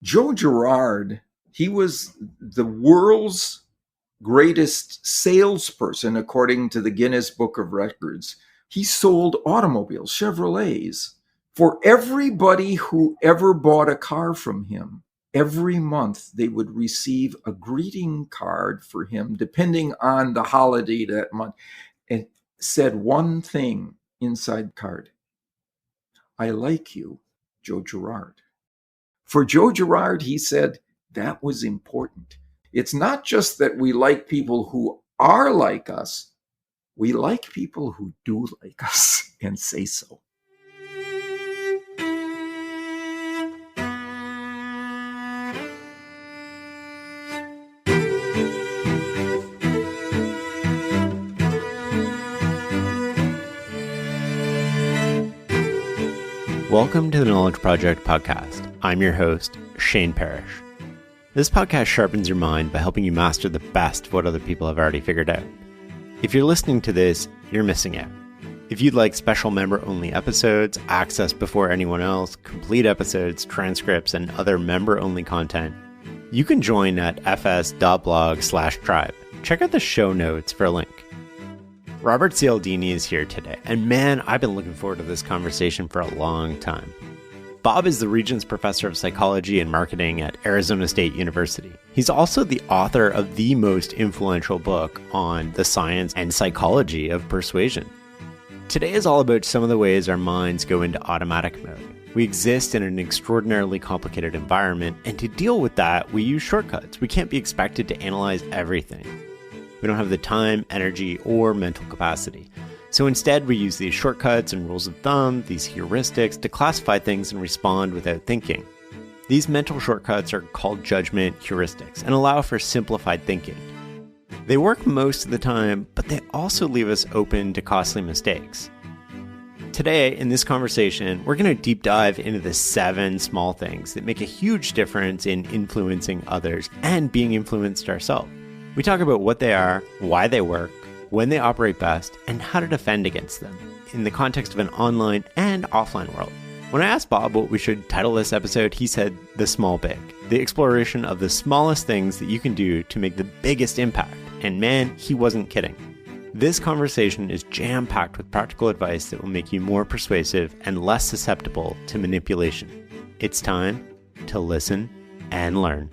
Joe Girard, he was the world's greatest salesperson, according to the Guinness Book of Records. He sold automobiles, Chevrolets, for everybody who ever bought a car from him. Every month they would receive a greeting card for him, depending on the holiday that month. It said one thing inside the card: I like you, Joe Girard. For Joe Girard, he said that was important. It's not just that we like people who are like us. We like people who do like us and say so. Welcome to the Knowledge Project podcast. I'm your host, Shane Parrish. This podcast sharpens your mind by helping you master the best of what other people have already figured out. If you're listening to this, you're missing out. If you'd like special member-only episodes, access before anyone else, complete episodes, transcripts, and other member-only content, you can join at fs.blog/tribe. Check out the show notes for a link. Robert Cialdini is here today, and man, I've been looking forward to this conversation for a long time. Bob is the Regents Professor of Psychology and Marketing at Arizona State University. He's also the author of the most influential book on the science and psychology of persuasion. Today is all about some of the ways our minds go into automatic mode. We exist in an extraordinarily complicated environment, and to deal with that, we use shortcuts. We can't be expected to analyze everything. We don't have the time, energy, or mental capacity. So instead, we use these shortcuts and rules of thumb, these heuristics, to classify things and respond without thinking. These mental shortcuts are called judgment heuristics and allow for simplified thinking. They work most of the time, but they also leave us open to costly mistakes. Today, in this conversation, we're going to deep dive into the 7 small things that make a huge difference in influencing others and being influenced ourselves. We talk about what they are, why they work, when they operate best, and how to defend against them in the context of an online and offline world. When I asked Bob what we should title this episode, he said, The Small Big, the exploration of the smallest things that you can do to make the biggest impact. And man, he wasn't kidding. This conversation is jam-packed with practical advice that will make you more persuasive and less susceptible to manipulation. It's time to listen and learn.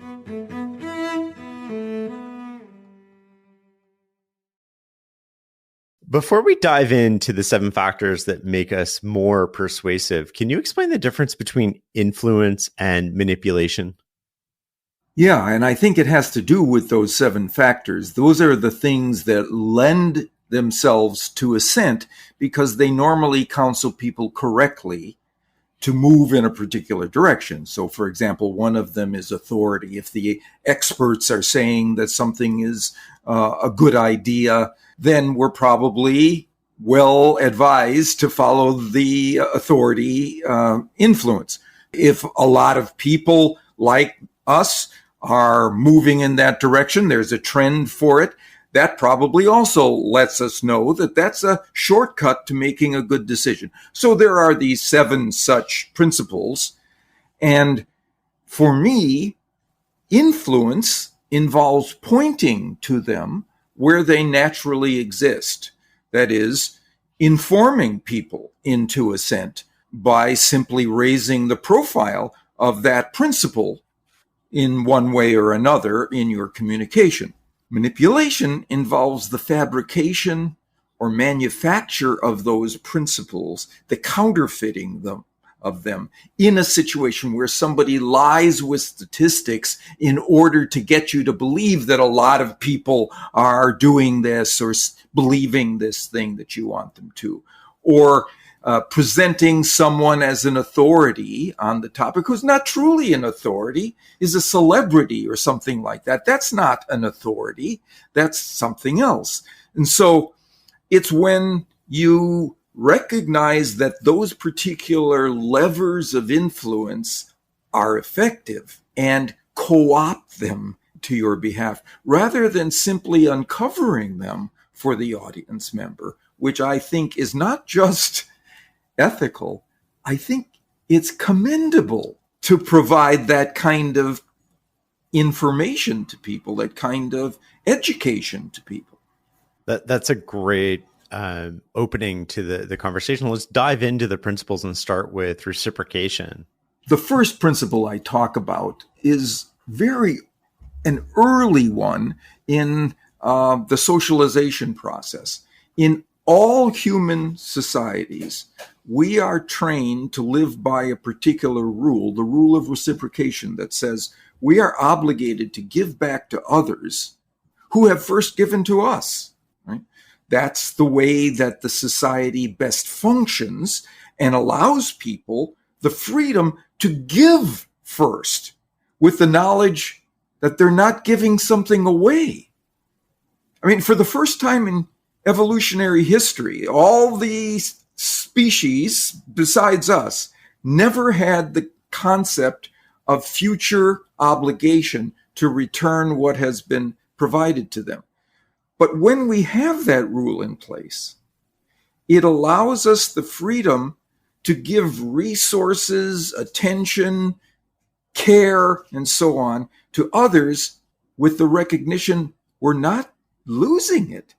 Before we dive into the 7 factors that make us more persuasive, can you explain the difference between influence and manipulation? Yeah, and I think it has to do with those 7 factors. Those are the things that lend themselves to assent because they normally counsel people correctly to move in a particular direction. So, for example, one of them is authority. If the experts are saying that something is a good idea, then we're probably well advised to follow the authority influence. If a lot of people like us are moving in that direction, there's a trend for it, that probably also lets us know that that's a shortcut to making a good decision. So there are these 7 such principles. And for me, influence involves pointing to them where they naturally exist. That is, informing people into assent by simply raising the profile of that principle in one way or another in your communication. Manipulation involves the fabrication or manufacture of those principles, the counterfeiting of them in a situation where somebody lies with statistics in order to get you to believe that a lot of people are doing this or believing this thing that you want them to, or presenting someone as an authority on the topic who's not truly an authority, is a celebrity or something like that. That's not an authority. That's something else. And so it's when you recognize that those particular levers of influence are effective and co-opt them to your behalf, rather than simply uncovering them for the audience member, which I think is not just ethical, I think it's commendable to provide that kind of information to people, that kind of education to people. That's a great opening to the conversation. Let's dive into the principles and start with reciprocation. The first principle I talk about is an early one in the socialization process. In all human societies, we are trained to live by a particular rule, the rule of reciprocation, that says we are obligated to give back to others who have first given to us. Right? That's the way that the society best functions and allows people the freedom to give first, with the knowledge that they're not giving something away. I mean, for the first time in evolutionary history, all the species besides us never had the concept of future obligation to return what has been provided to them. But when we have that rule in place, it allows us the freedom to give resources, attention, care, and so on to others with the recognition we're not losing it.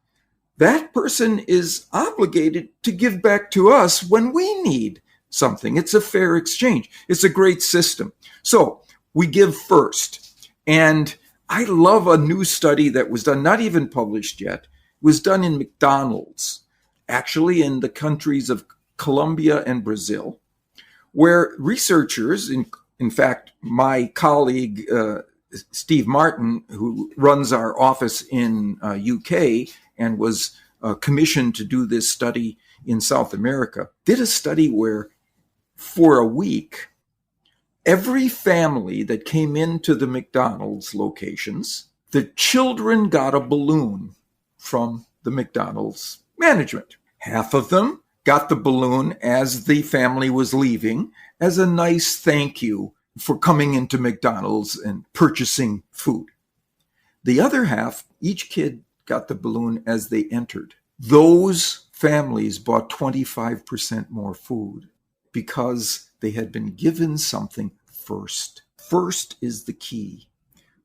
That person is obligated to give back to us when we need something. It's a fair exchange. It's a great system. So we give first. And I love a new study that was done, not even published yet. It was done in McDonald's, actually in the countries of Colombia and Brazil, where researchers, in fact, my colleague, Steve Martin, who runs our office in UK and was commissioned to do this study in South America, did a study where for a week, every family that came into the McDonald's locations, the children got a balloon from the McDonald's management. Half of them got the balloon as the family was leaving as a nice thank you for coming into McDonald's and purchasing food. The other half, each kid got the balloon as they entered. Those families bought 25% more food because they had been given something first. First is the key.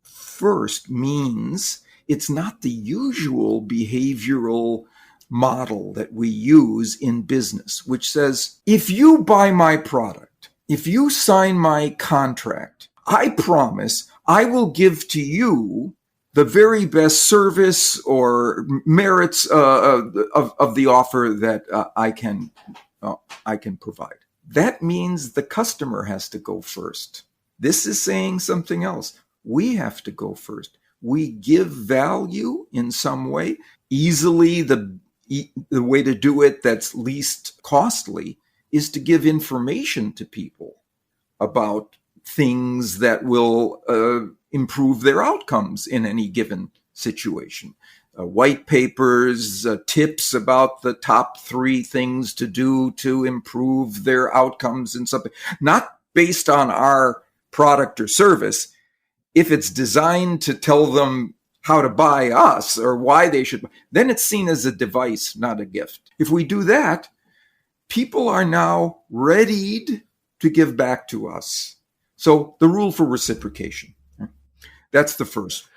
First means it's not the usual behavioral model that we use in business, which says, if you buy my product, if you sign my contract, I promise I will give to you the very best service or merits of the offer that I can provide. That means the customer has to go first. This is saying something else. We have to go first. We give value in some way. Easily, the way to do it that's least costly is to give information to people about things that will improve their outcomes in any given situation. White papers, tips about the top 3 things to do to improve their outcomes in something, not based on our product or service. If it's designed to tell them how to buy us or why they should, then it's seen as a device, not a gift. If we do that, people are now readied to give back to us. So the rule for reciprocation, that's the first.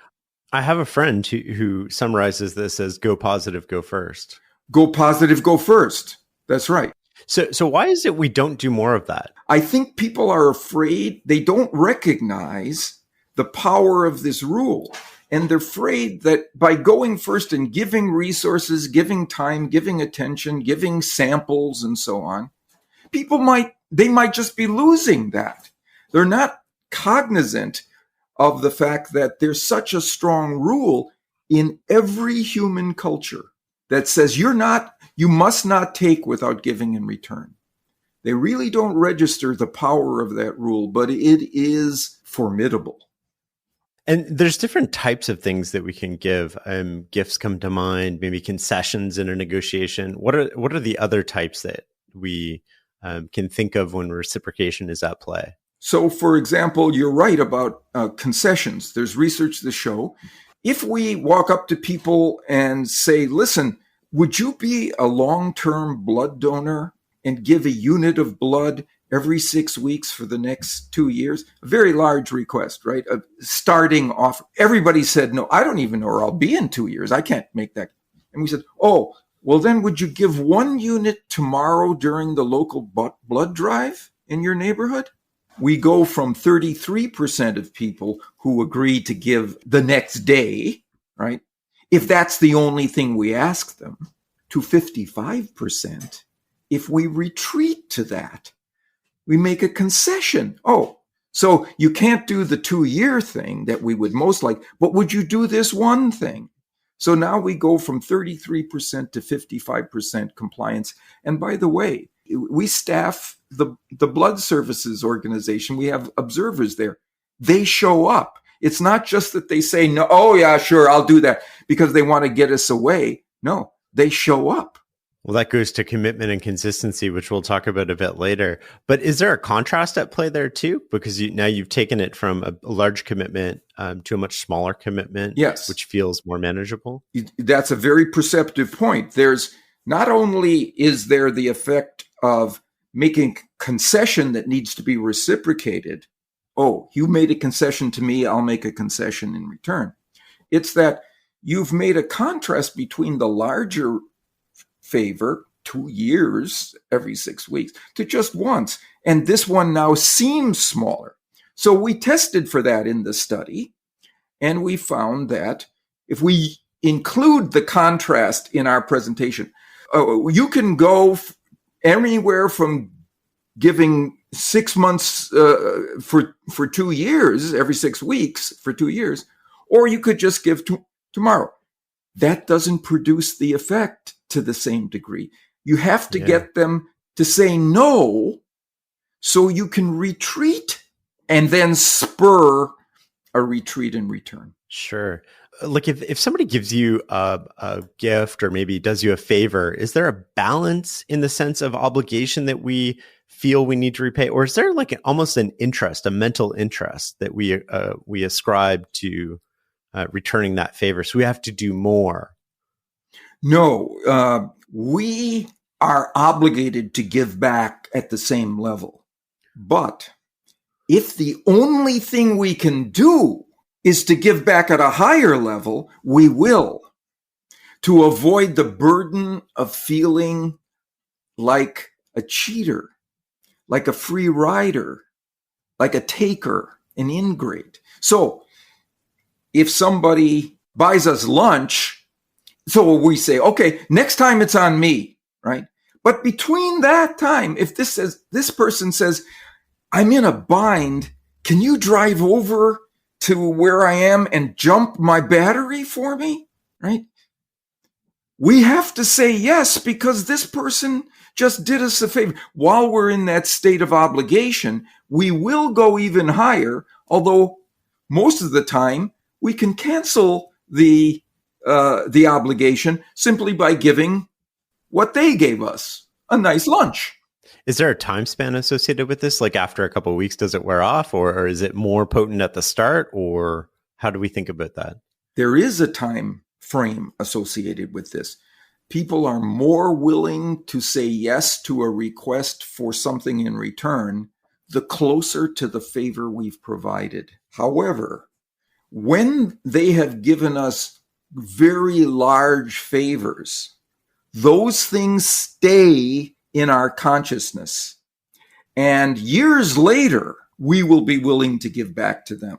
I have a friend who summarizes this as go positive, go first. Go positive, go first. That's right. So why is it we don't do more of that? I think people are afraid. They don't recognize the power of this rule. And they're afraid that by going first and giving resources, giving time, giving attention, giving samples and so on, they might just be losing that. They're not cognizant of the fact that there's such a strong rule in every human culture that says you must not take without giving in return. They really don't register the power of that rule, but it is formidable. And there's different types of things that we can give. Gifts come to mind, maybe concessions in a negotiation. What are the other types that we can think of when reciprocation is at play? So, for example, you're right about concessions. There's research to show if we walk up to people and say, listen, would you be a long-term blood donor and give a unit of blood every 6 weeks for the next 2 years. A very large request, right? A starting off. Everybody said, no, I don't even know where I'll be in 2 years. I can't make that. And we said, oh, well, then would you give 1 unit tomorrow during the local blood drive in your neighborhood? We go from 33% of people who agree to give the next day, right? If that's the only thing we ask them, to 55% if we retreat to that. We make a concession. Oh, so you can't do the 2-year thing that we would most like, but would you do this one thing? So now we go from 33% to 55% compliance. And by the way, we staff the blood services organization. We have observers there. They show up. It's not just that they say, no, oh yeah, sure, I'll do that because they want to get us away. No, they show up. Well, that goes to commitment and consistency, which we'll talk about a bit later. But is there a contrast at play there too? Because now you've taken it from a large commitment to a much smaller commitment, yes, which feels more manageable. That's a very perceptive point. There's not only is there the effect of making concession that needs to be reciprocated. Oh, you made a concession to me, I'll make a concession in return. It's that you've made a contrast between the larger favor, 2 years every 6 weeks, to just once. And this one now seems smaller. So we tested for that in the study, and we found that if we include the contrast in our presentation, you can go anywhere from giving 6 months for 2 years, every 6 weeks for 2 years, or you could just give tomorrow. That doesn't produce the effect to the same degree. You have to get them to say no so you can retreat and then spur a retreat in return. Sure. Like if somebody gives you a gift or maybe does you a favor, is there a balance in the sense of obligation that we feel we need to repay? Or is there like almost an interest, a mental interest that we ascribe to returning that favor? So we have to do more. No, we are obligated to give back at the same level. But if the only thing we can do is to give back at a higher level, we will, to avoid the burden of feeling like a cheater, like a free rider, like a taker, an ingrate. So if somebody buys us lunch, so we say, okay, next time it's on me, right? But between that time, if this person says, I'm in a bind, can you drive over to where I am and jump my battery for me, right? We have to say yes because this person just did us a favor. While we're in that state of obligation, we will go even higher, although most of the time we can cancel the obligation simply by giving what they gave us, a nice lunch. Is there a time span associated with this? Like after a couple of weeks, does it wear off, or is it more potent at the start, or how do we think about that? There is a time frame associated with this. People are more willing to say yes to a request for something in return the closer to the favor we've provided. However, when they have given us very large favors, those things stay in our consciousness. And years later, we will be willing to give back to them.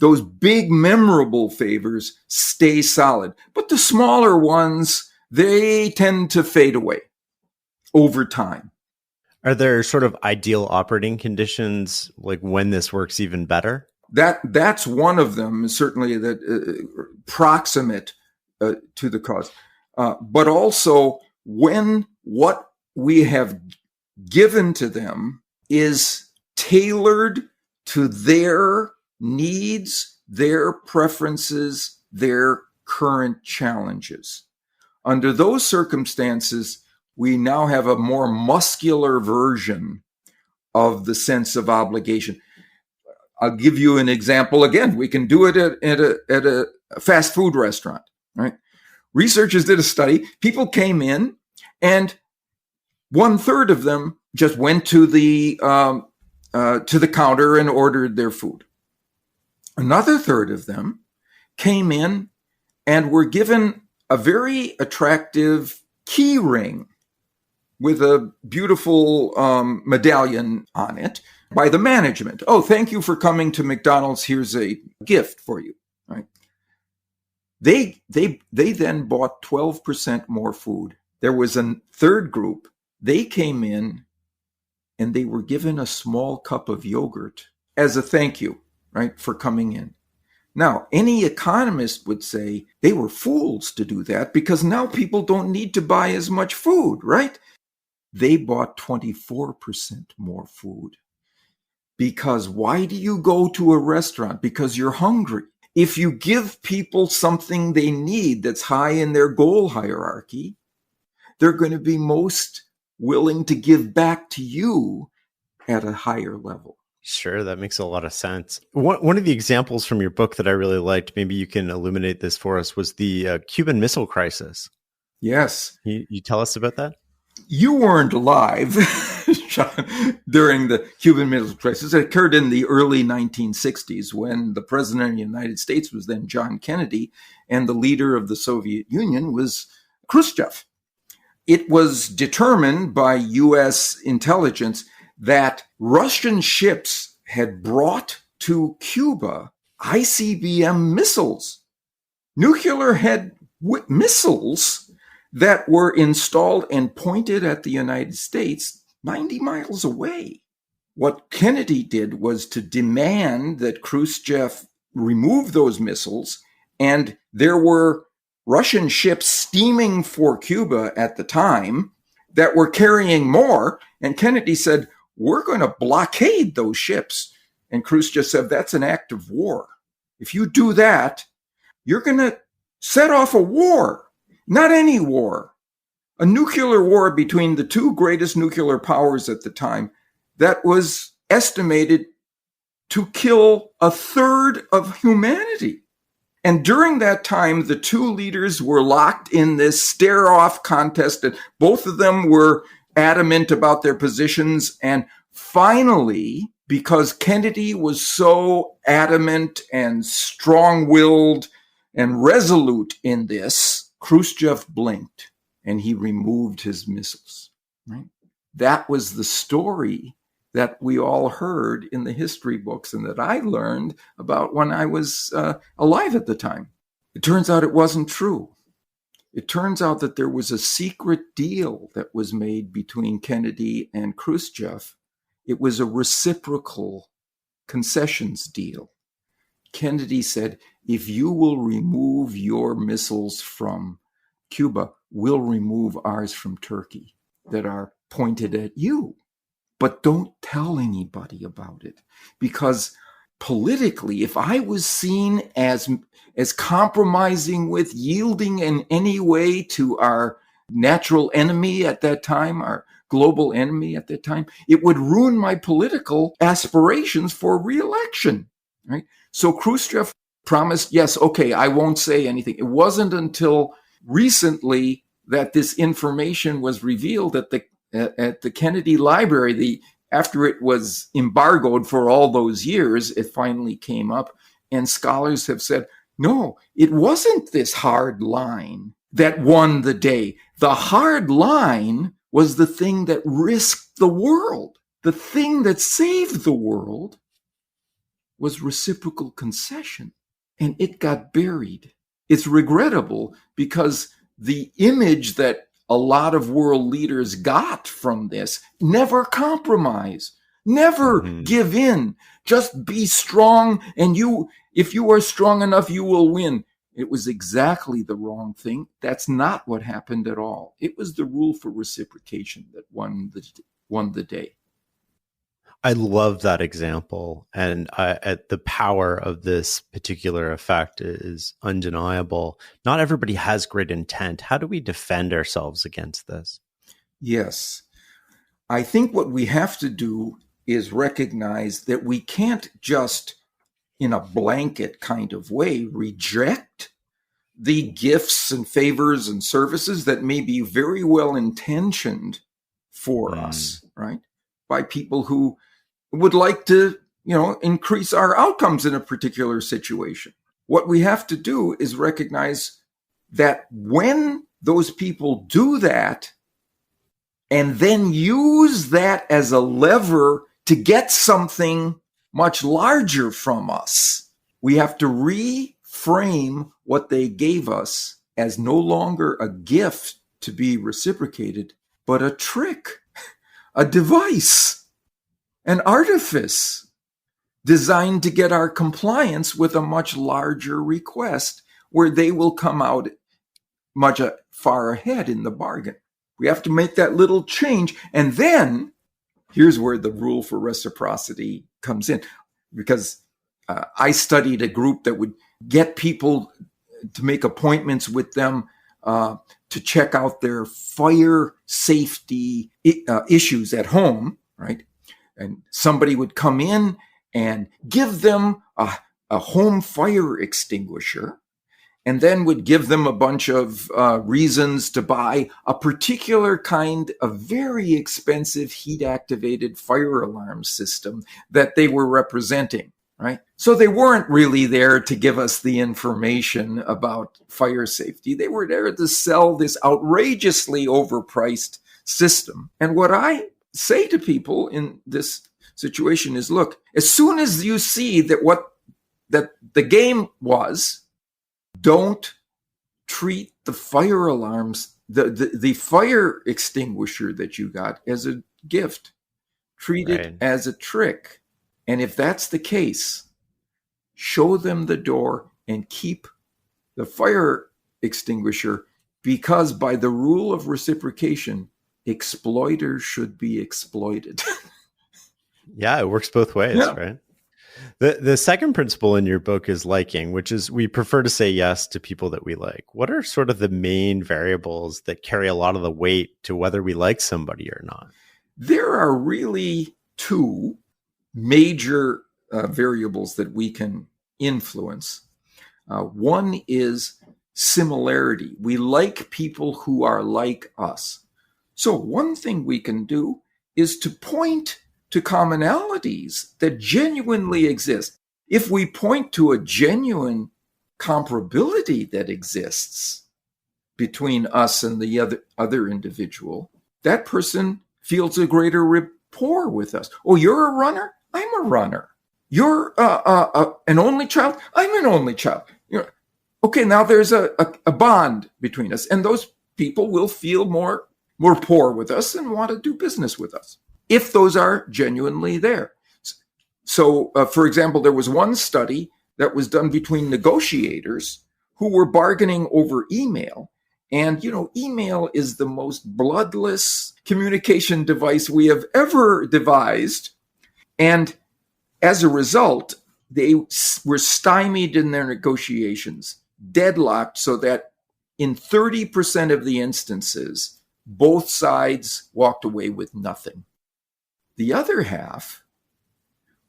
Those big memorable favors stay solid, but the smaller ones, they tend to fade away over time. Are there sort of ideal operating conditions, like when this works even better? That's one of them, certainly that proximate to the cause. But also when what we have given to them is tailored to their needs, their preferences, their current challenges. Under those circumstances, we now have a more muscular version of the sense of obligation. I'll give you an example. Again, we can do it at a fast food restaurant, right? Researchers did a study. People came in and 1/3 of them just went to the counter and ordered their food. Another third of them came in and were given a very attractive key ring with a beautiful medallion on it by the management. Oh, thank you for coming to McDonald's. Here's a gift for you. Right? They then bought 12% more food. There was a third group. They came in and they were given a small cup of yogurt as a thank you, right, for coming in. Now, any economist would say they were fools to do that because now people don't need to buy as much food, right? They bought 24% more food. Because why do you go to a restaurant? Because you're hungry. If you give people something they need that's high in their goal hierarchy, they're going to be most willing to give back to you at a higher level. Sure, that makes a lot of sense. One of the examples from your book that I really liked, maybe you can illuminate this for us, was the Cuban Missile Crisis. Yes. You tell us about that? You weren't alive during the Cuban Missile Crisis. It occurred in the early 1960s when the president of the United States was then John Kennedy and the leader of the Soviet Union was Khrushchev. It was determined by U.S. intelligence that Russian ships had brought to Cuba ICBM missiles, nuclear-head missiles that were installed and pointed at the United States 90 miles away. What Kennedy did was to demand that Khrushchev remove those missiles, and there were Russian ships steaming for Cuba at the time that were carrying more, and Kennedy said, we're going to blockade those ships. And Khrushchev said, that's an act of war. If you do that, you're going to set off a war, not any war, a nuclear war between the two greatest nuclear powers at the time that was estimated to kill a third of humanity. And during that time, the two leaders were locked in this stare-off contest, and both of them were adamant about their positions. And finally, because Kennedy was so adamant and strong-willed and resolute in this, Khrushchev blinked and he removed his missiles. Right? That was the story that we all heard in the history books and that I learned about when I was alive at the time. It turns out it wasn't true. It turns out that there was a secret deal that was made between Kennedy and Khrushchev. It was a reciprocal concessions deal. Kennedy said, if you will remove your missiles from Cuba, we'll remove ours from Turkey that are pointed at you. But don't tell anybody about it, because politically, if I was seen as compromising with, yielding in any way to our natural enemy at that time, our global enemy at that time, it would ruin my political aspirations for re-election, right? So Khrushchev promised, yes, okay, I won't say anything. It wasn't until recently that this information was revealed at the Kennedy Library. After it was embargoed for all those years, it finally came up, and scholars have said, no, it wasn't this hard line that won the day. The hard line was the thing that risked the world. The thing that saved the world was reciprocal concession, and it got buried. It's regrettable because the image that a lot of world leaders got from this: never compromise, never give in, just be strong, and if you are strong enough, you will win. It was exactly the wrong thing. That's not what happened at all. It was the rule for reciprocation that won the day. I love that example, and the power of this particular effect is undeniable. Not everybody has great intent. How do we defend ourselves against this? Yes. I think what we have to do is recognize that we can't just, in a blanket kind of way, reject the gifts and favors and services that may be very well intentioned for us. right? By people who would like to, increase our outcomes in a particular situation. What we have to do is recognize that when those people do that and then use that as a lever to get something much larger from us, we have to reframe what they gave us as no longer a gift to be reciprocated, but a trick, a device, an artifice designed to get our compliance with a much larger request where they will come out much far ahead in the bargain. We have to make that little change. And then here's where the rule for reciprocity comes in, because I studied a group that would get people to make appointments with them to check out their fire safety issues at home, right? And somebody would come in and give them a home fire extinguisher, and then would give them a bunch of reasons to buy a particular kind of very expensive heat-activated fire alarm system that they were representing, right? So they weren't really there to give us the information about fire safety. They were there to sell this outrageously overpriced system. And what I say to people in this situation is, look, as soon as you see that the game was, don't treat the fire alarms, the fire extinguisher that you got, as a gift. Treat it as a trick. And if that's the case, show them the door and keep the fire extinguisher, because by the rule of reciprocation, exploiters should be exploited. Yeah, it works both ways, right? The second principle in your book is liking, which is we prefer to say yes to people that we like. What are sort of the main variables that carry a lot of the weight to whether we like somebody or not? There are really two major variables that we can influence. One is similarity. We like people who are like us. So one thing we can do is to point to commonalities that genuinely exist. If we point to a genuine comparability that exists between us and the other individual, that person feels a greater rapport with us. Oh, you're a runner? I'm a runner. You're an only child? I'm an only child. Okay, now there's a bond between us, and those people will feel more rapport with us and want to do business with us, if those are genuinely there. So, for example, there was one study that was done between negotiators who were bargaining over email. And, email is the most bloodless communication device we have ever devised. And as a result, they were stymied in their negotiations, deadlocked, so that in 30% of the instances, both sides walked away with nothing. The other half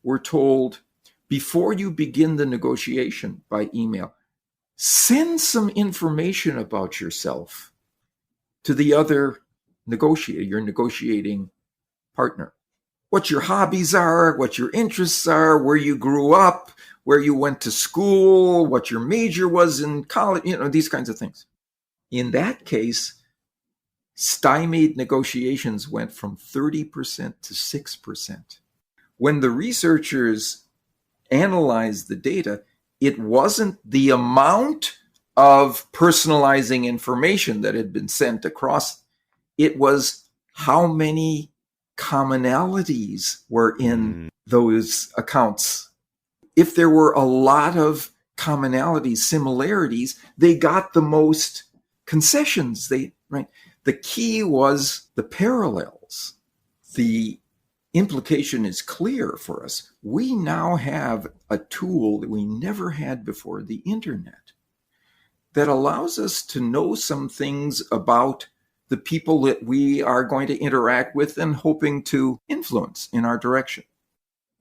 were told, before you begin the negotiation by email, send some information about yourself to the other negotiator, your negotiating partner. What your hobbies are, what your interests are, where you grew up, where you went to school, what your major was in college, these kinds of things. In that case, stymied negotiations went from 30% to 6%. When the researchers analyzed the data, it wasn't the amount of personalizing information that had been sent across. It was how many commonalities were in those accounts. If there were a lot of commonalities, similarities, they got the most concessions. The key was the parallels. The implication is clear for us. We now have a tool that we never had before, the internet, that allows us to know some things about the people that we are going to interact with and hoping to influence in our direction.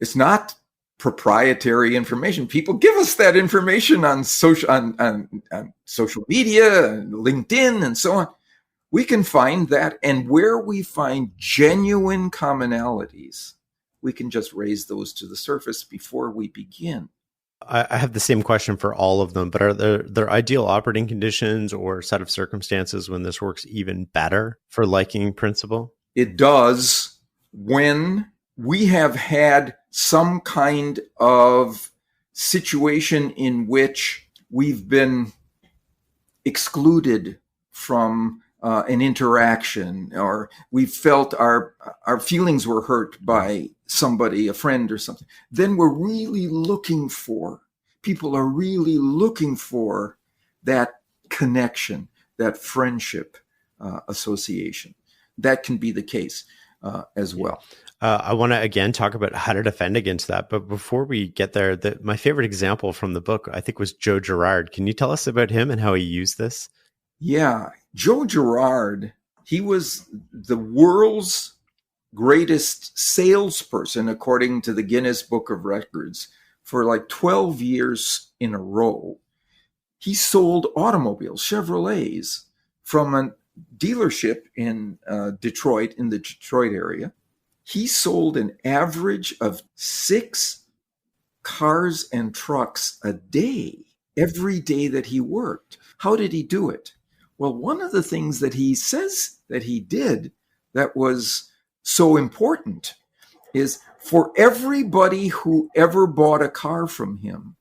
It's not proprietary information. People give us that information on social media, LinkedIn, and so on. We can find that, and where we find genuine commonalities, we can just raise those to the surface before we begin. I have the same question for all of them, but are there ideal operating conditions or set of circumstances when this works even better for liking principle? It does when we have had some kind of situation in which we've been excluded from an interaction, or we felt our feelings were hurt by somebody, a friend or something. Then we're really people are really looking for that connection, that friendship association. That can be the case as well. I want to again talk about how to defend against that. But before we get there, my favorite example from the book, I think, was Joe Girard. Can you tell us about him and how he used this? Yeah, Joe Girard, he was the world's greatest salesperson, according to the Guinness Book of Records, for like 12 years in a row. He sold automobiles, Chevrolets, from a dealership in Detroit, in the Detroit area. He sold an average of 6 cars and trucks a day, every day that he worked. How did he do it? Well, one of the things that he says that he did that was so important is for everybody who ever bought a car from him,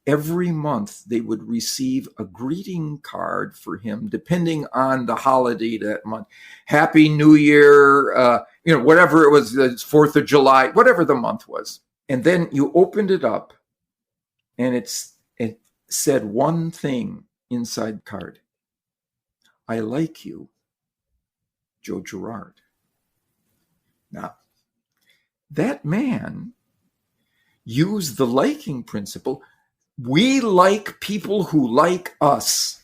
every month they would receive a greeting card for him, depending on the holiday that month. Happy New Year, whatever it was, the 4th of July, whatever the month was. And then you opened it up and it said one thing inside the card. I like you, Joe Girard. Now, that man used the liking principle. We like people who like us.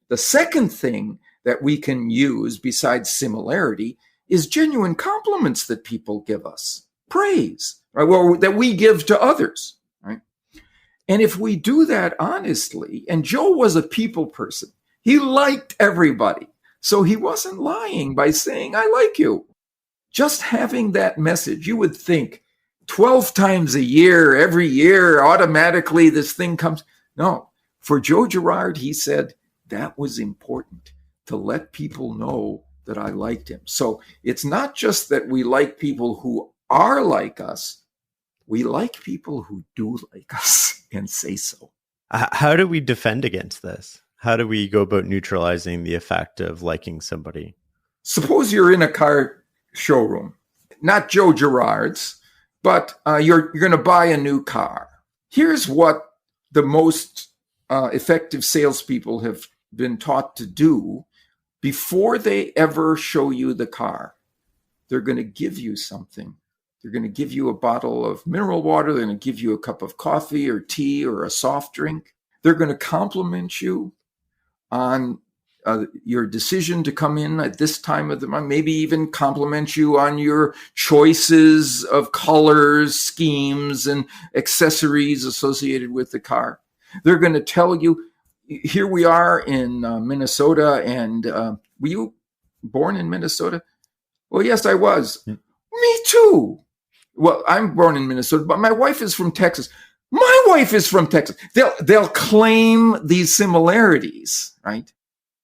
The second thing that we can use besides similarity is genuine compliments that people give us, praise, right? Well, that we give to others, right? And if we do that honestly, and Joe was a people person, he liked everybody. So he wasn't lying by saying, I like you. Just having that message, you would think 12 times a year, every year, automatically this thing comes. No, for Joe Girard, he said that was important to let people know that I liked him. So it's not just that we like people who are like us. We like people who do like us and say so. How do we defend against this? How do we go about neutralizing the effect of liking somebody? Suppose you're in a car showroom, not Joe Girard's, but you're going to buy a new car. Here's what the most effective salespeople have been taught to do before they ever show you the car. They're going to give you something. They're going to give you a bottle of mineral water. They're going to give you a cup of coffee or tea or a soft drink. They're going to compliment you on your decision to come in at this time of the month, maybe even compliment you on your choices of colors, schemes, and accessories associated with the car. They're going to tell you, here we are in Minnesota, and were you born in Minnesota? Well, yes, I was. Me too. Well, I'm born in Minnesota, but my wife is from Texas. My wife is from Texas. They'll claim these similarities, right?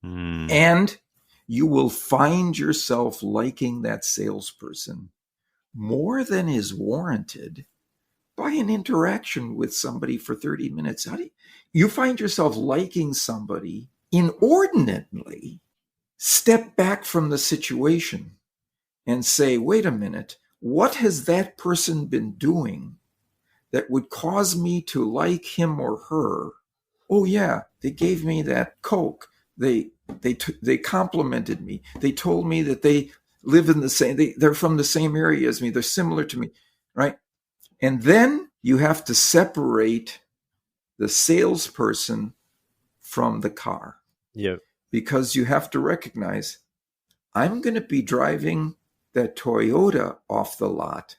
And you will find yourself liking that salesperson more than is warranted by an interaction with somebody for 30 minutes. How do you find yourself liking somebody inordinately? Step back from the situation and say, wait a minute, what has that person been doing that would cause me to like him or her? Oh yeah, they gave me that Coke. They complimented me. They told me that they live in the same, they're from the same area as me. They're similar to me, right? And then you have to separate the salesperson from the car. Yep. Because you have to recognize, I'm going to be driving that Toyota off the lot,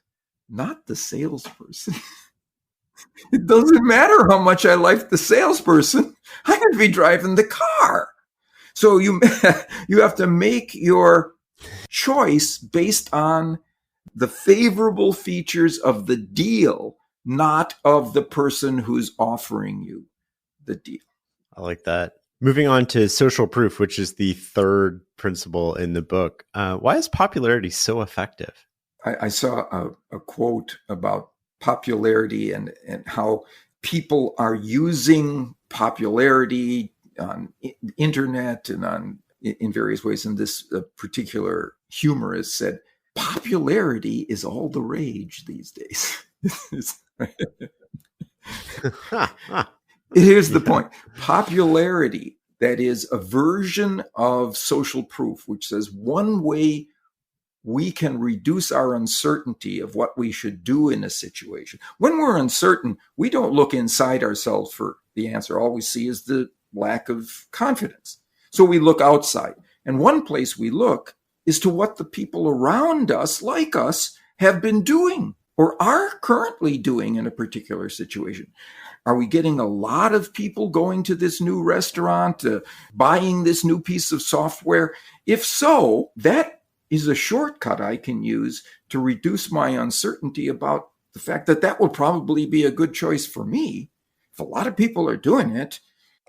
not the salesperson. It doesn't matter how much I like the salesperson. I'm going to be driving the car. So you you have to make your choice based on the favorable features of the deal, not of the person who's offering you the deal. I like that. Moving on to social proof, which is the third principle in the book. Why is popularity so effective? I saw a quote about popularity and how people are using popularity on internet and in various ways. And this particular humorist said, popularity is all the rage these days. Here's the point. Popularity, that is a version of social proof, which says one way we can reduce our uncertainty of what we should do in a situation. When we're uncertain, we don't look inside ourselves for the answer. All we see is the lack of confidence. So we look outside. And one place we look is to what the people around us, like us, have been doing or are currently doing in a particular situation. Are we getting a lot of people going to this new restaurant, buying this new piece of software? If so, that is a shortcut I can use to reduce my uncertainty about the fact that that will probably be a good choice for me. If a lot of people are doing it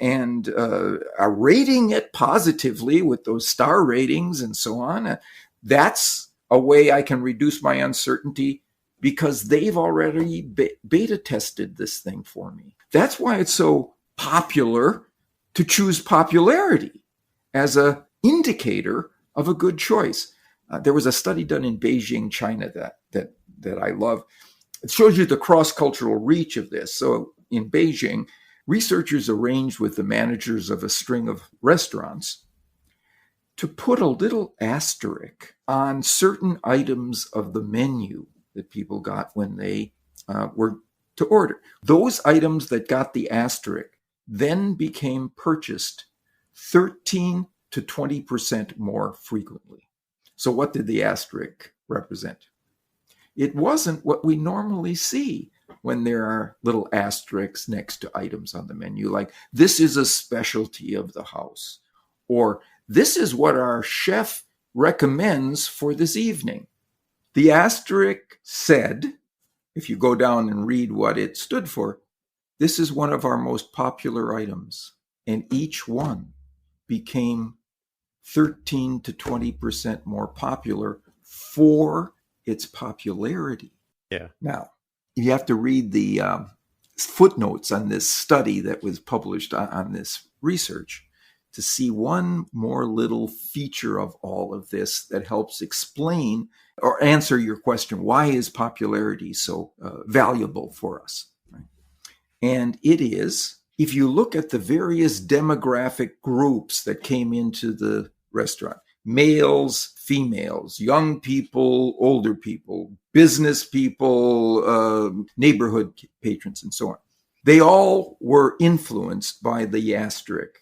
and are rating it positively with those star ratings and so on, that's a way I can reduce my uncertainty because they've already beta tested this thing for me. That's why it's so popular to choose popularity as an indicator of a good choice. There was a study done in Beijing, China, that I love. It shows you the cross-cultural reach of this. So in Beijing, researchers arranged with the managers of a string of restaurants to put a little asterisk on certain items of the menu that people got when they were to order. Those items that got the asterisk then became purchased 13 to 20% more frequently. So what did the asterisk represent? It wasn't what we normally see when there are little asterisks next to items on the menu, like this is a specialty of the house, or this is what our chef recommends for this evening. The asterisk said, if you go down and read what it stood for, this is one of our most popular items, and each one became 13 to 20% more popular for its popularity. Yeah. Now, you have to read the footnotes on this study that was published on this research to see one more little feature of all of this that helps explain or answer your question, why is popularity so valuable for us? Right? And it is, if you look at the various demographic groups that came into the restaurant, males, females, young people, older people, business people, neighborhood patrons, and so on. They all were influenced by the asterisk,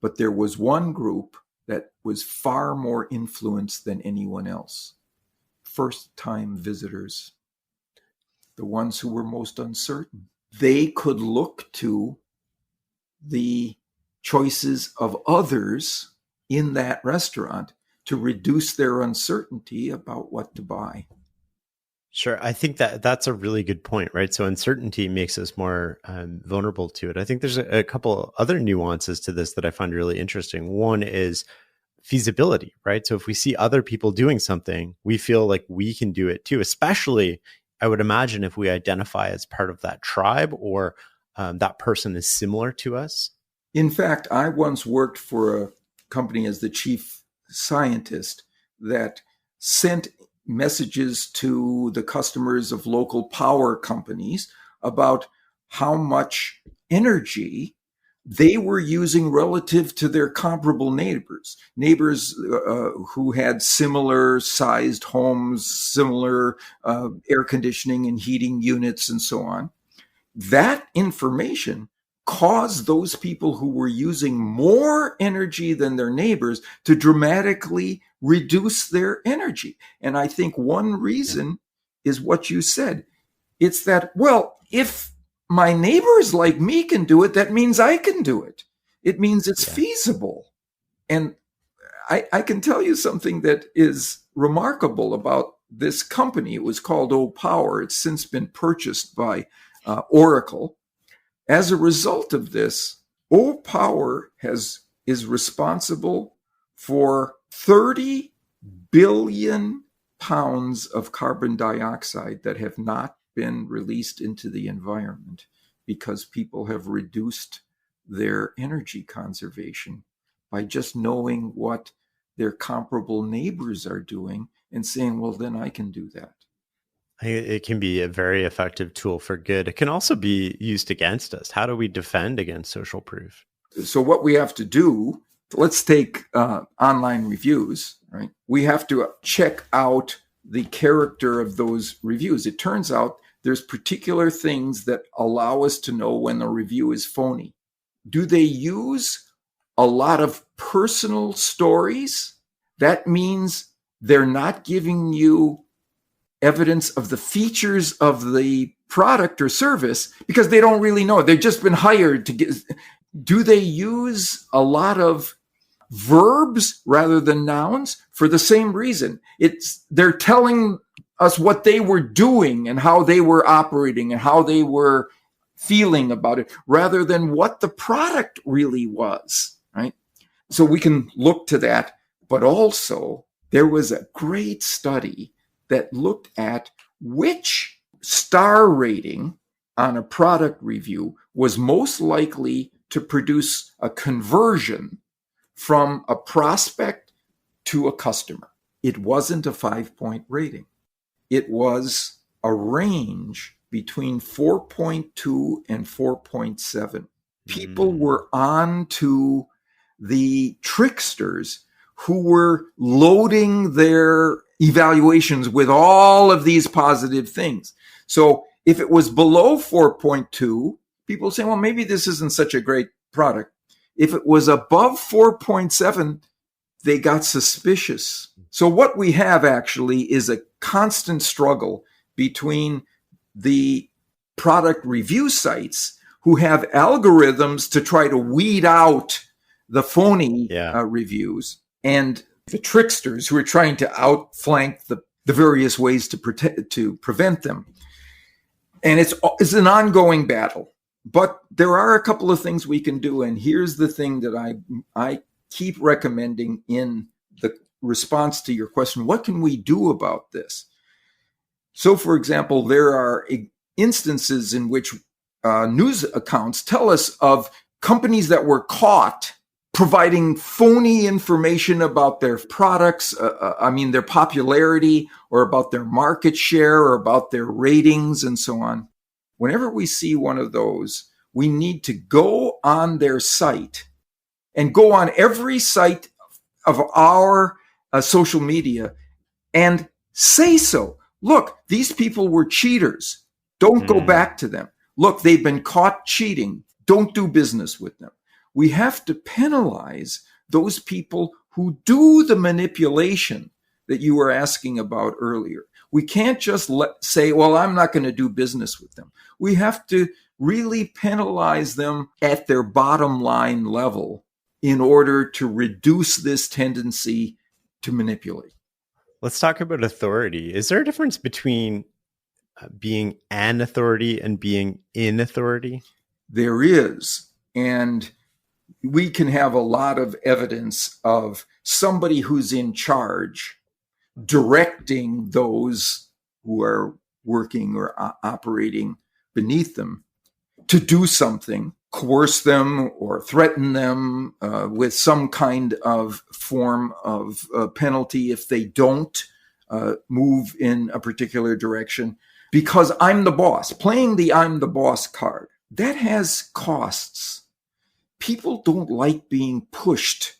But there was one group that was far more influenced than anyone else. First-time visitors, the ones who were most uncertain. They could look to the choices of others in that restaurant to reduce their uncertainty about what to buy. Sure. I think that's a really good point, right? So uncertainty makes us more vulnerable to it. I think there's a couple other nuances to this that I find really interesting. One is feasibility, right? So if we see other people doing something, we feel like we can do it too, especially, I would imagine, if we identify as part of that tribe or that person is similar to us. In fact, I once worked for a company as the chief scientist that sent messages to the customers of local power companies about how much energy they were using relative to their comparable neighbors who had similar sized homes, similar air conditioning and heating units, and so on. That information caused those people who were using more energy than their neighbors to dramatically reduce their energy. And I think one reason is what you said. It's that, well, if my neighbors like me can do it, that means I can do it. It means it's feasible. And I can tell you something that is remarkable about this company. It was called O Power. It's since been purchased by Oracle. As a result of this, O Power is responsible for 30 billion pounds of carbon dioxide that have not been released into the environment because people have reduced their energy conservation by just knowing what their comparable neighbors are doing and saying, well, then I can do that. It can be a very effective tool for good. It can also be used against us. How do we defend against social proof? So what we have to do, let's take online reviews, right? We have to check out the character of those reviews. It turns out there's particular things that allow us to know when a review is phony. Do they use a lot of personal stories? That means they're not giving you evidence of the features of the product or service because they don't really know. They've just been hired to get. Do they use a lot of verbs rather than nouns? For the same reason. They're telling us what they were doing and how they were operating and how they were feeling about it rather than what the product really was, right? So we can look to that. But also, there was a great study that looked at which star rating on a product review was most likely to produce a conversion from a prospect to a customer. It wasn't a 5-point rating. It was a range between 4.2 and 4.7. People were on to the tricksters who were loading their evaluations with all of these positive things. So if it was below 4.2, people say, well, maybe this isn't such a great product. If it was above 4.7, they got suspicious. So what we have actually is a constant struggle between the product review sites who have algorithms to try to weed out the phony reviews and the tricksters who are trying to outflank the various ways to prevent them. And it's an ongoing battle. But there are a couple of things we can do. And here's the thing that I keep recommending in the response to your question. What can we do about this? So, for example, there are instances in which news accounts tell us of companies that were caught providing phony information about their products, their popularity, or about their market share, or about their ratings, and so on. Whenever we see one of those, we need to go on their site and go on every site of our social media and say so. Look, these people were cheaters. Don't go back to them. Look, they've been caught cheating. Don't do business with them. We have to penalize those people who do the manipulation that you were asking about earlier. We can't just say, well, I'm not going to do business with them. We have to really penalize them at their bottom line level in order to reduce this tendency to manipulate. Let's talk about authority. Is there a difference between being an authority and being in authority? There is. And we can have a lot of evidence of somebody who's in charge directing those who are working or operating beneath them to do something, coerce them or threaten them with some kind of form of penalty if they don't move in a particular direction. Because I'm the boss, playing the I'm the boss card, that has costs. People don't like being pushed.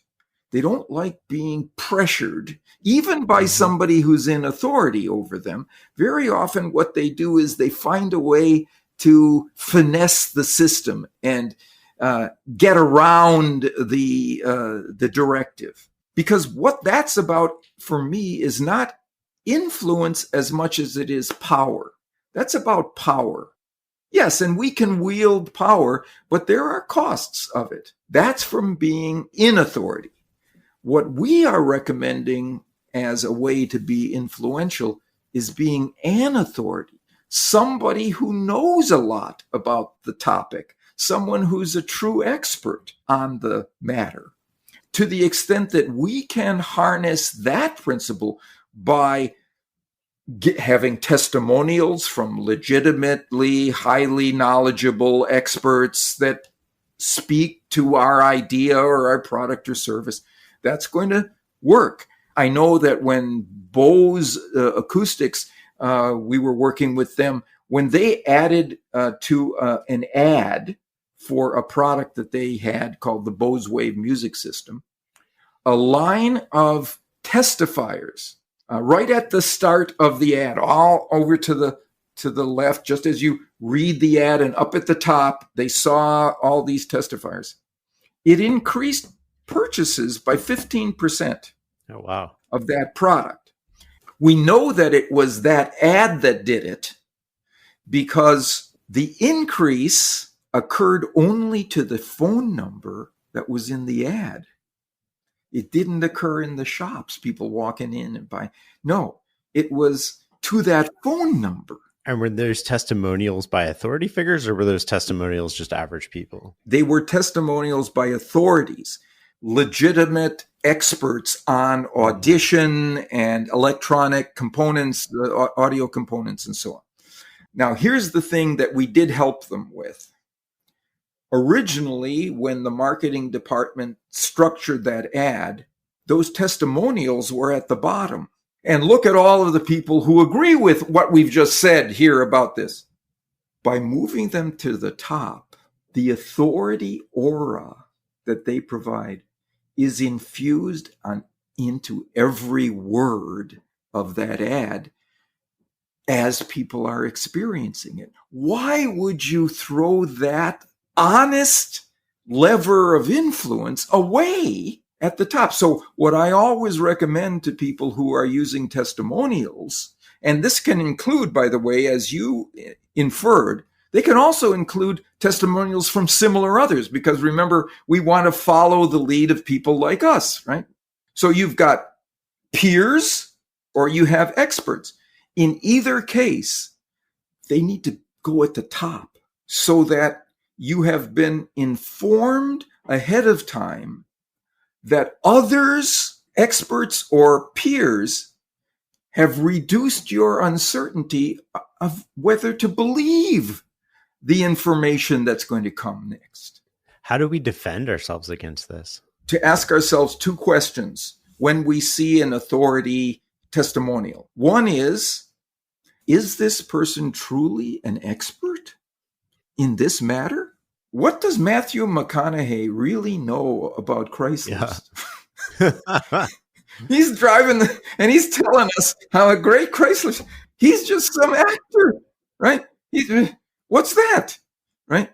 They don't like being pressured, even by somebody who's in authority over them. Very often what they do is they find a way to finesse the system and get around the directive. Because what that's about for me is not influence as much as it is power. That's about power. Yes, and we can wield power, but there are costs of it. That's from being in authority. What we are recommending as a way to be influential is being an authority, somebody who knows a lot about the topic, someone who's a true expert on the matter. To the extent that we can harness that principle by having testimonials from legitimately highly knowledgeable experts that speak to our idea or our product or service, that's going to work. I know that when Bose Acoustics, we were working with them, when they added to an ad for a product that they had called the Bose Wave Music System, a line of testifiers right at the start of the ad, all over to the left, just as you read the ad, and up at the top, they saw all these testifiers. It increased purchases by 15%. Oh, wow. Of that product. We know that it was that ad that did it because the increase occurred only to the phone number that was in the ad. It didn't occur in the shops, people walking in and buying. No, it was to that phone number. And were those testimonials by authority figures, or were those testimonials just average people? They were testimonials by authorities, legitimate experts on audition and electronic components, audio components, and so on. Now, here's the thing that we did help them with. Originally, when the marketing department structured that ad, those testimonials were at the bottom. And look at all of the people who agree with what we've just said here about this. By moving them to the top, the authority aura that they provide is infused into every word of that ad as people are experiencing it. Why would you throw that honest lever of influence away at the top? So what I always recommend to people who are using testimonials, and this can include, by the way, as you inferred, they can also include testimonials from similar others, because remember, we want to follow the lead of people like us, right? So you've got peers or you have experts. In either case, they need to go at the top so that you have been informed ahead of time that others, experts or peers, have reduced your uncertainty of whether to believe the information that's going to come next. How do we defend ourselves against this? To ask ourselves two questions when we see an authority testimonial. One is this person truly an expert in this matter? What does Matthew McConaughey really know about Chrysler? Yeah. He's driving and he's telling us how a great Chrysler. He's just some actor, right? What's that, right?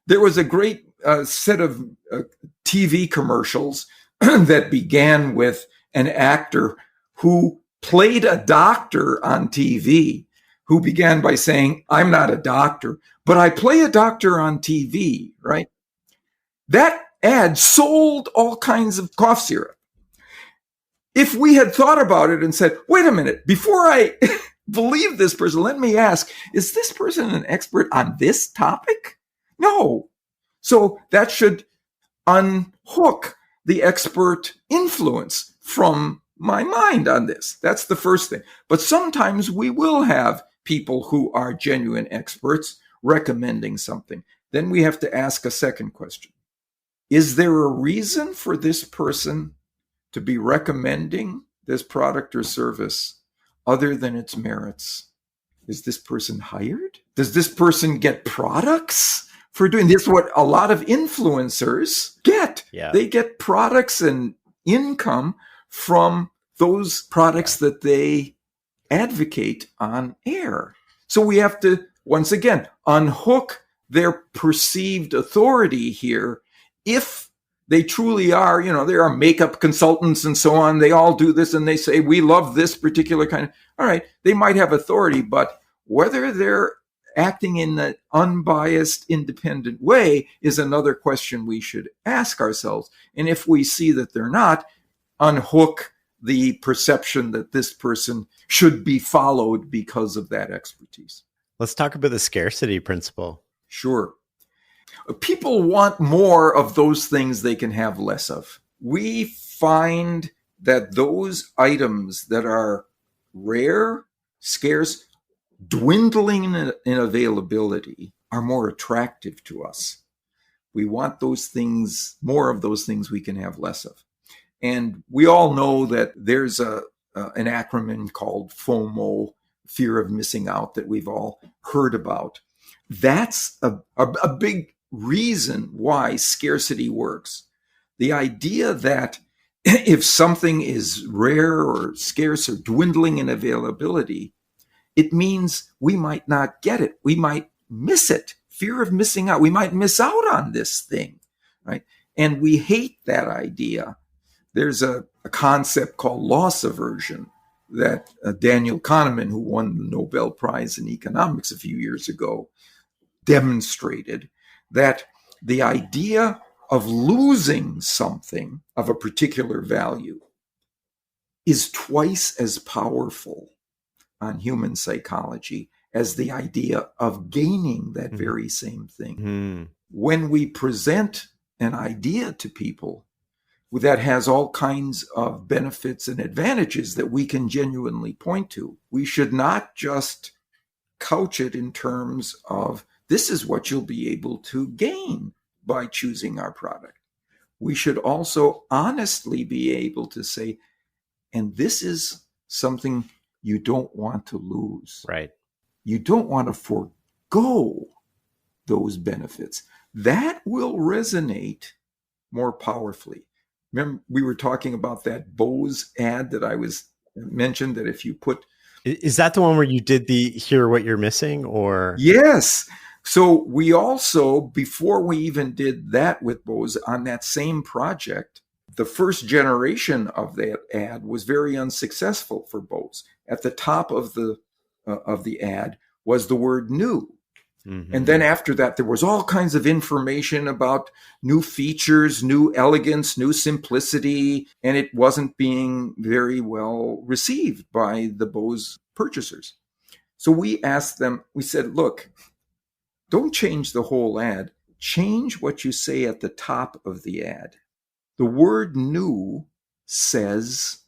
There was a great set of TV commercials that began with an actor who played a doctor on TV, who began by saying, "I'm not a doctor, but I play a doctor on TV," right? That ad sold all kinds of cough syrup. If we had thought about it and said, wait a minute, before I believe this person, let me ask, is this person an expert on this topic? No. So that should unhook the expert influence from my mind on this. That's the first thing. But sometimes we will have people who are genuine experts recommending something. Then we have to ask a second question. Is there a reason for this person to be recommending this product or service other than its merits? Is this person hired? Does this person get products for doing this? What a lot of influencers get. Yeah. They get products and income from those products that they advocate on air. So we have to, once again, unhook their perceived authority here. If they truly are, there are makeup consultants and so on. They all do this and they say, we love this particular kind of, all right, they might have authority, but whether they're acting in an unbiased, independent way is another question we should ask ourselves. And if we see that they're not, unhook the perception that this person should be followed because of that expertise. Let's talk about the scarcity principle. Sure. People want more of those things they can have less of. We find that those items that are rare, scarce, dwindling in availability are more attractive to us. We want those things, more of those things we can have less of. And we all know that there's an acronym called FOMO, fear of missing out, that we've all heard about. That's a big reason why scarcity works. The idea that if something is rare or scarce or dwindling in availability, it means we might not get it. We might miss it. Fear of missing out. We might miss out on this thing, right? And we hate that idea. There's a concept called loss aversion that Daniel Kahneman, who won the Nobel Prize in economics a few years ago, demonstrated that the idea of losing something of a particular value is twice as powerful on human psychology as the idea of gaining that very same thing. When we present an idea to people that has all kinds of benefits and advantages that we can genuinely point to, we should not just couch it in terms of this is what you'll be able to gain by choosing our product. We should also honestly be able to say, and this is something you don't want to lose. Right. You don't want to forego those benefits. That will resonate more powerfully. Remember, we were talking about that Bose ad that I mentioned, that if you put... Is that the one where you did the hear what you're missing, or? Yes. So we also, before we even did that with Bose, on that same project, the first generation of that ad was very unsuccessful for Bose. At the top of the ad was the word new. Mm-hmm. And then after that, there was all kinds of information about new features, new elegance, new simplicity, and it wasn't being very well received by the Bose purchasers. So we asked them, we said, look, don't change the whole ad. Change what you say at the top of the ad. The word new says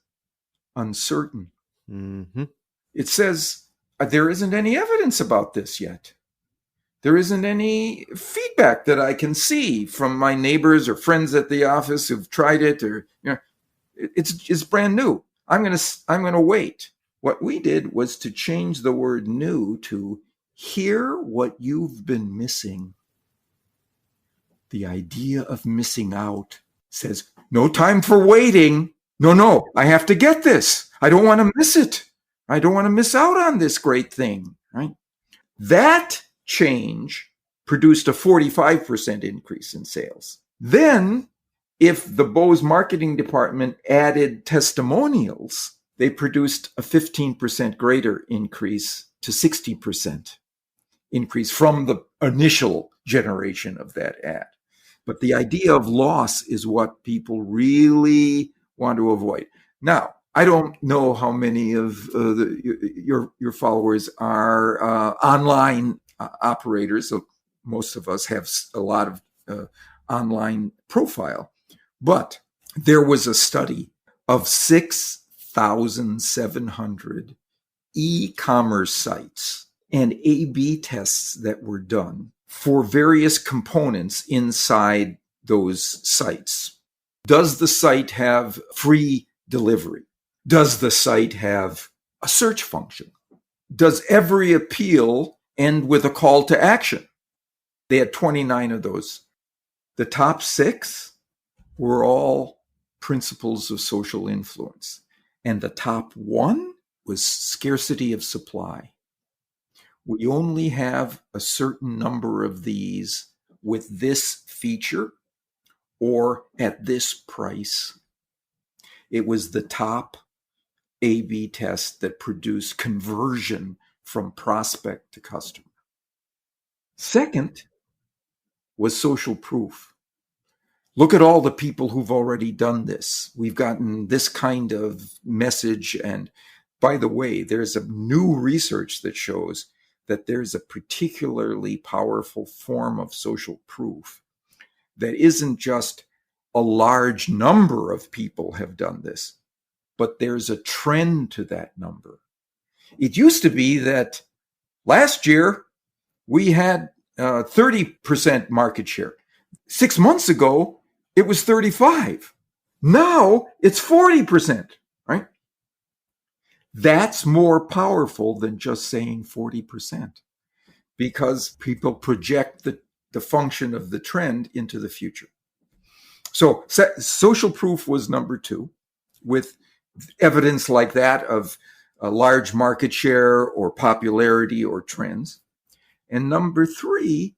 uncertain. Mm-hmm. It says there isn't any evidence about this yet. There isn't any feedback that I can see from my neighbors or friends at the office who've tried it, or it's brand new. I'm gonna wait. What we did was to change the word new to hear what you've been missing. The idea of missing out says, no time for waiting. No, I have to get this. I don't want to miss it. I don't want to miss out on this great thing, right? That change produced a 45% increase in sales. Then, if the Bose marketing department added testimonials, they produced a 15% greater increase to 60% increase from the initial generation of that ad. But the idea of loss is what people really want to avoid. Now, I don't know how many of your followers are online operators. So most of us have a lot of online profile. But there was a study of 6,700 e-commerce sites and A/B tests that were done for various components inside those sites. Does the site have free delivery? Does the site have a search function? Does every appeal end with a call to action? They had 29 of those. The top 6 were all principles of social influence. And the top 1 was scarcity of supply. We only have a certain number of these with this feature or at this price. It was the top A/B test that produced conversion from prospect to customer. Second was social proof. Look at all the people who've already done this. We've gotten this kind of message. And by the way, there's a new research that shows that there's a particularly powerful form of social proof that isn't just a large number of people have done this, but there's a trend to that number. It used to be that last year we had 30% market share. 6 months ago, it was 35. Now it's 40%, right? That's more powerful than just saying 40% because people project the function of the trend into the future. So social proof was number 2, with evidence like that of a large market share or popularity or trends. And number 3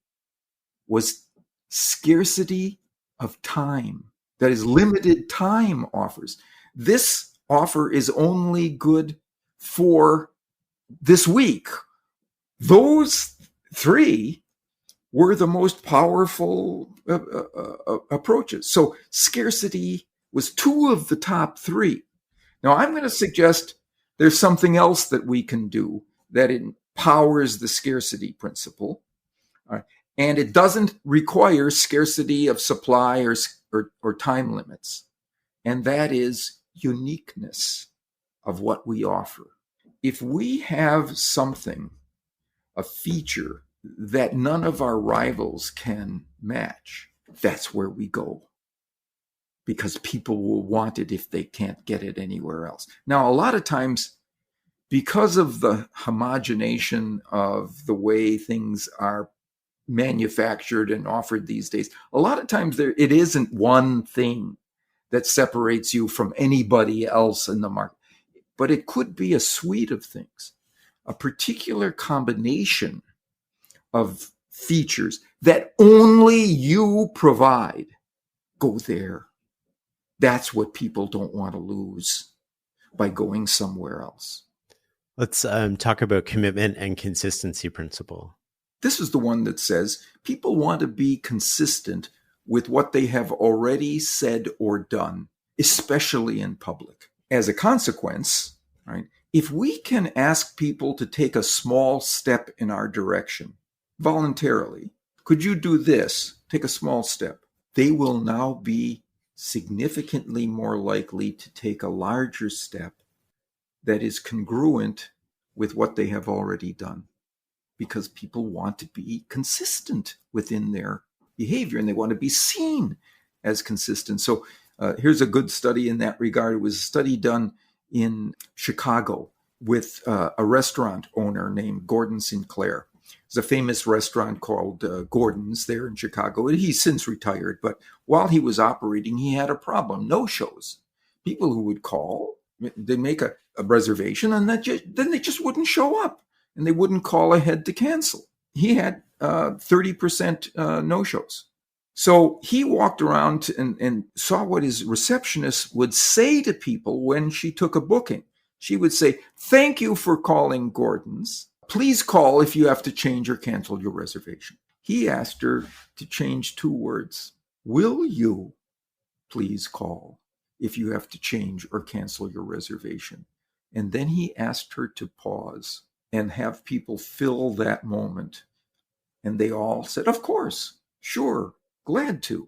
was scarcity of time. That is, limited time offers. This offer is only good for this week. Those 3 were the most powerful approaches. So scarcity was 2 of the top 3. Now I'm going to suggest there's something else that we can do that empowers the scarcity principle. And it doesn't require scarcity of supply or time limits. And that is uniqueness of what we offer. If we have something, a feature that none of our rivals can match, that's where we go. Because people will want it if they can't get it anywhere else. Now, a lot of times, because of the homogenation of the way things are manufactured and offered these days, a lot of times it isn't one thing that separates you from anybody else in the market, but it could be a suite of things, a particular combination of features that only you provide. Go there. That's what people don't want to lose by going somewhere else. Let's talk about commitment and consistency principle. This is the one that says people want to be consistent with what they have already said or done, especially in public. As a consequence, right, if we can ask people to take a small step in our direction voluntarily, could you do this? Take a small step. They will now be significantly more likely to take a larger step that is congruent with what they have already done, because people want to be consistent within their behavior and they want to be seen as consistent. So here's a good study in that regard. It was a study done in Chicago with a restaurant owner named Gordon Sinclair. There's a famous restaurant called Gordon's there in Chicago. He's since retired, but while he was operating, he had a problem, no-shows. People who would call, they make a reservation, and then they just wouldn't show up, and they wouldn't call ahead to cancel. He had 30% no-shows. So he walked around and saw what his receptionist would say to people when she took a booking. She would say, "Thank you for calling Gordon's. Please call if you have to change or cancel your reservation." He asked her to change 2 words. "Will you please call if you have to change or cancel your reservation?" And then he asked her to pause and have people fill that moment. And they all said, "Of course, sure, glad to."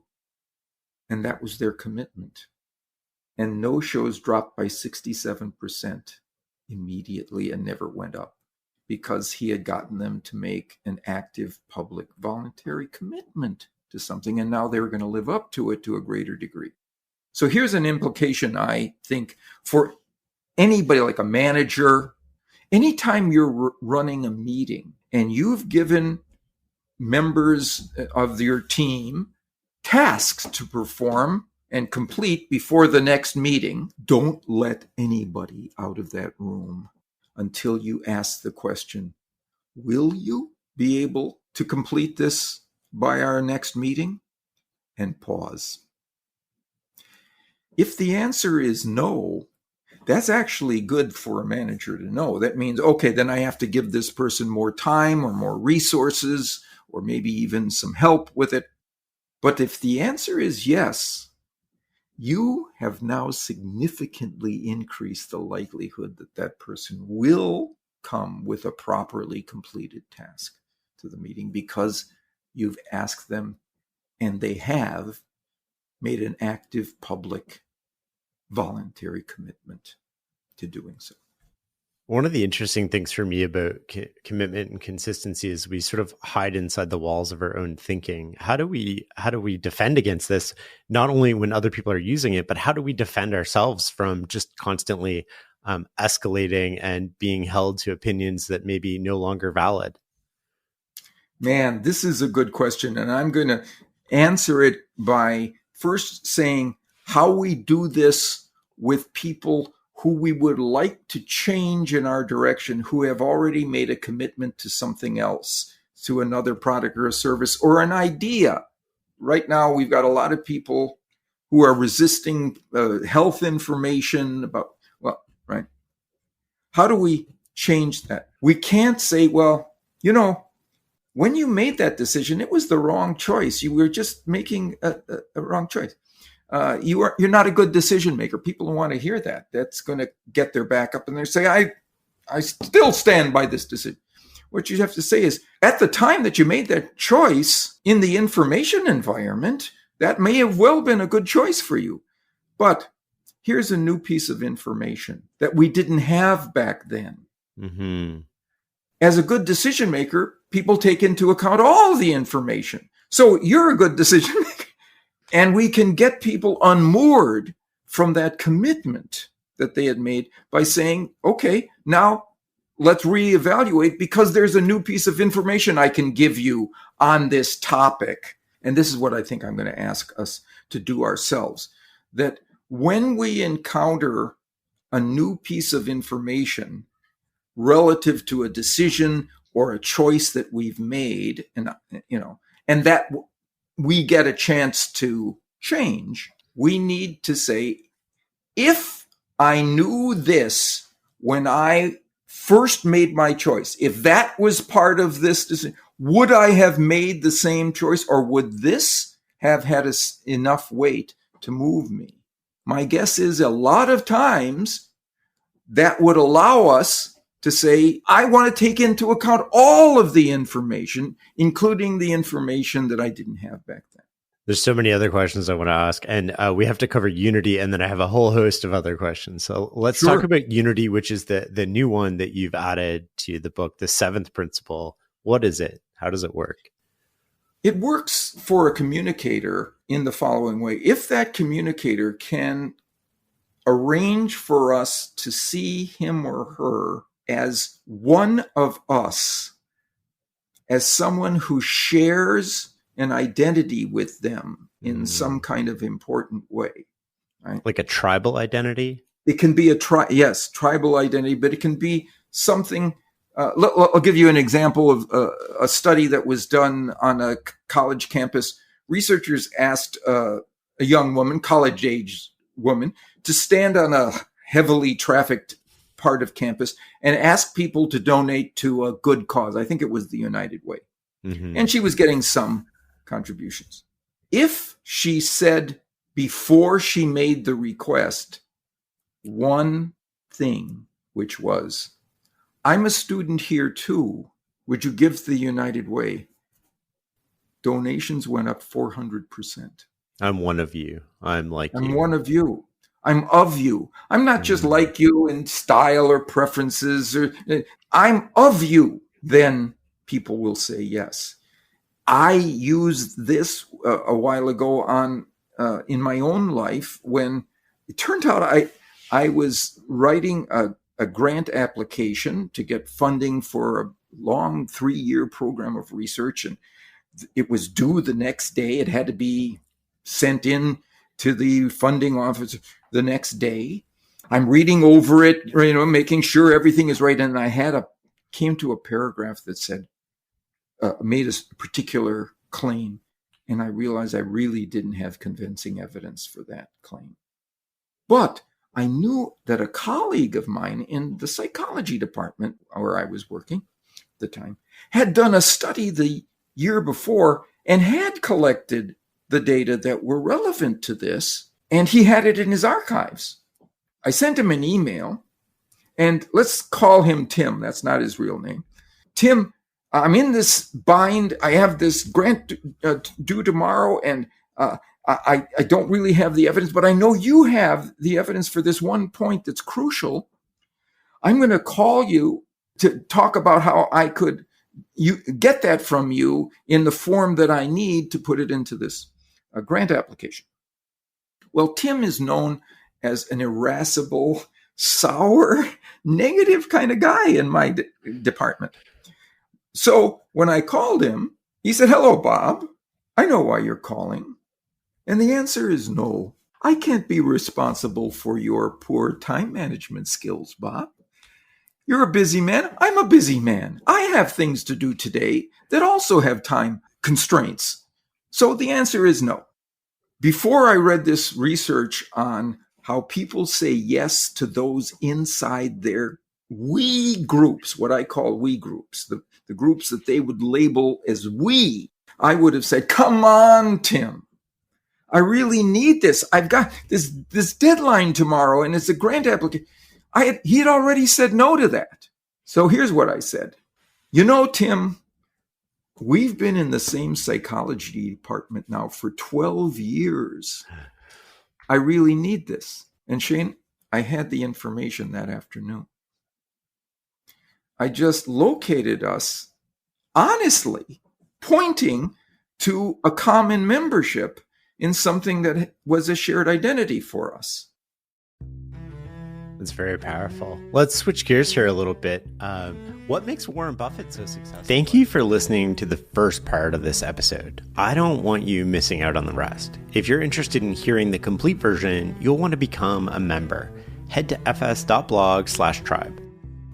And that was their commitment. And no-shows dropped by 67% immediately and never went up, because he had gotten them to make an active, public, voluntary commitment to something, and now they were going to live up to it to a greater degree. So here's an implication, I think, for anybody like a manager. Anytime you're running a meeting and you've given members of your team tasks to perform and complete before the next meeting, don't let anybody out of that room until you ask the question, "Will you be able to complete this by our next meeting?" And pause. If the answer is no, that's actually good for a manager to know. That means, okay, then I have to give this person more time or more resources or maybe even some help with it. But if the answer is yes, you have now significantly increased the likelihood that that person will come with a properly completed task to the meeting, because you've asked them and they have made an active, public, voluntary commitment to doing so. One of the interesting things for me about commitment and consistency is we sort of hide inside the walls of our own thinking. How do we defend against this? Not only when other people are using it, but how do we defend ourselves from just constantly escalating and being held to opinions that may be no longer valid? Man, this is a good question. And I'm going to answer it by first saying how we do this with people who we would like to change in our direction, who have already made a commitment to something else, to another product or a service or an idea. Right now, we've got a lot of people who are resisting health information about, well, right? How do we change that? We can't say, well, when you made that decision, it was the wrong choice. You were just making a wrong choice. You're not a good decision maker. People don't want to hear that. That's going to get their back up and they say, I still stand by this decision. What you have to say is, at the time that you made that choice in the information environment, that may have well been a good choice for you. But here's a new piece of information that we didn't have back then. Mm-hmm. As a good decision maker, people take into account all the information. So you're a good decision maker. And we can get people unmoored from that commitment that they had made by saying, okay, now let's reevaluate, because there's a new piece of information I can give you on this topic. And this is what I think I'm going to ask us to do ourselves, that when we encounter a new piece of information relative to a decision or a choice that we've made, and that we get a chance to change, we need to say, if I knew this when I first made my choice, if that was part of this decision, would I have made the same choice, or would this have had enough weight to move me? My guess is a lot of times that would allow us to say, I want to take into account all of the information, including the information that I didn't have back then. There's so many other questions I want to ask, and we have to cover unity, and then I have a whole host of other questions. So let's talk about unity, which is the new one that you've added to the book, the seventh principle. What is it? How does it work? It works for a communicator in the following way. If that communicator can arrange for us to see him or her as one of us, as someone who shares an identity with them in some kind of important way. Right? Like a tribal identity? It can be tribal identity, but it can be something. I'll give you an example of a study that was done on a college campus. Researchers asked a young woman, college-age woman, to stand on a heavily trafficked part of campus and ask people to donate to a good cause. I think it was the United Way. Mm-hmm. And she was getting some contributions. If she said before she made the request one thing, which was, I'm a student here too, would you give to the United Way? Donations went up 400%. I'm one of you. I'm like you. I'm one of you. I'm of you. I'm not just like you in style or preferences. I'm of you. Then people will say yes. I used this a while ago in my own life when it turned out I was writing a grant application to get funding for a long 3-year program of research, and it was due the next day. It had to be sent in to the funding office the next day. I'm reading over it, making sure everything is right. And I came to a paragraph that said, made a particular claim. And I realized I really didn't have convincing evidence for that claim. But I knew that a colleague of mine in the psychology department where I was working at the time had done a study the year before and had collected the data that were relevant to this, and he had it in his archives. I sent him an email, and let's call him Tim. That's not his real name. Tim, I'm in this bind. I have this grant due tomorrow, and I don't really have the evidence, but I know you have the evidence for this one point that's crucial. I'm going to call you to talk about how I could get that from you in the form that I need to put it into this grant application. Well, Tim is known as an irascible, sour, negative kind of guy in my department. So when I called him, he said, "Hello, Bob. I know why you're calling." And the answer is no. I can't be responsible for your poor time management skills, Bob. You're a busy man. I'm a busy man. I have things to do today that also have time constraints. So the answer is no. Before I read this research on how people say yes to those inside their we groups, what I call we groups, the groups that they would label as we, I would have said, "Come on, Tim. I really need this. I've got this deadline tomorrow, and it's a grant application." He had already said no to that. So here's what I said. "You know, Tim, we've been in the same psychology department now for 12 years. I really need this." And Shane, I had the information that afternoon. I just located us, honestly, pointing to a common membership in something that was a shared identity for us. That's very powerful. Let's switch gears here a little bit. What makes Warren Buffett so successful? Thank you for listening to the first part of this episode. I don't want you missing out on the rest. If you're interested in hearing the complete version, you'll want to become a member. Head to fs.blog/tribe.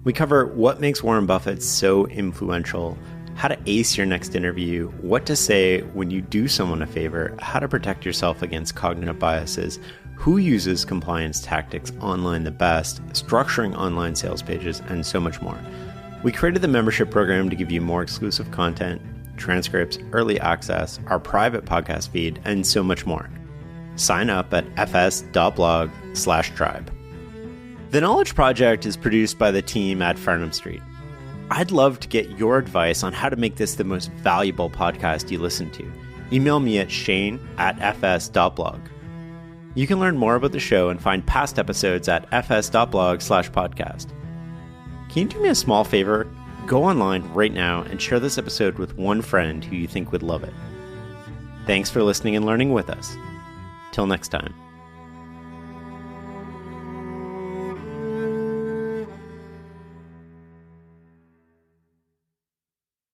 We cover what makes Warren Buffett so influential, how to ace your next interview, what to say when you do someone a favor, how to protect yourself against cognitive biases, who uses compliance tactics online the best, structuring online sales pages, and so much more. We created the membership program to give you more exclusive content, transcripts, early access, our private podcast feed, and so much more. Sign up at fs.blog/tribe. The Knowledge Project is produced by the team at Farnham Street. I'd love to get your advice on how to make this the most valuable podcast you listen to. Email me at shane@fs.blog. You can learn more about the show and find past episodes at fs.blog/podcast. Can you do me a small favor? Go online right now and share this episode with one friend who you think would love it. Thanks for listening and learning with us. Till next time.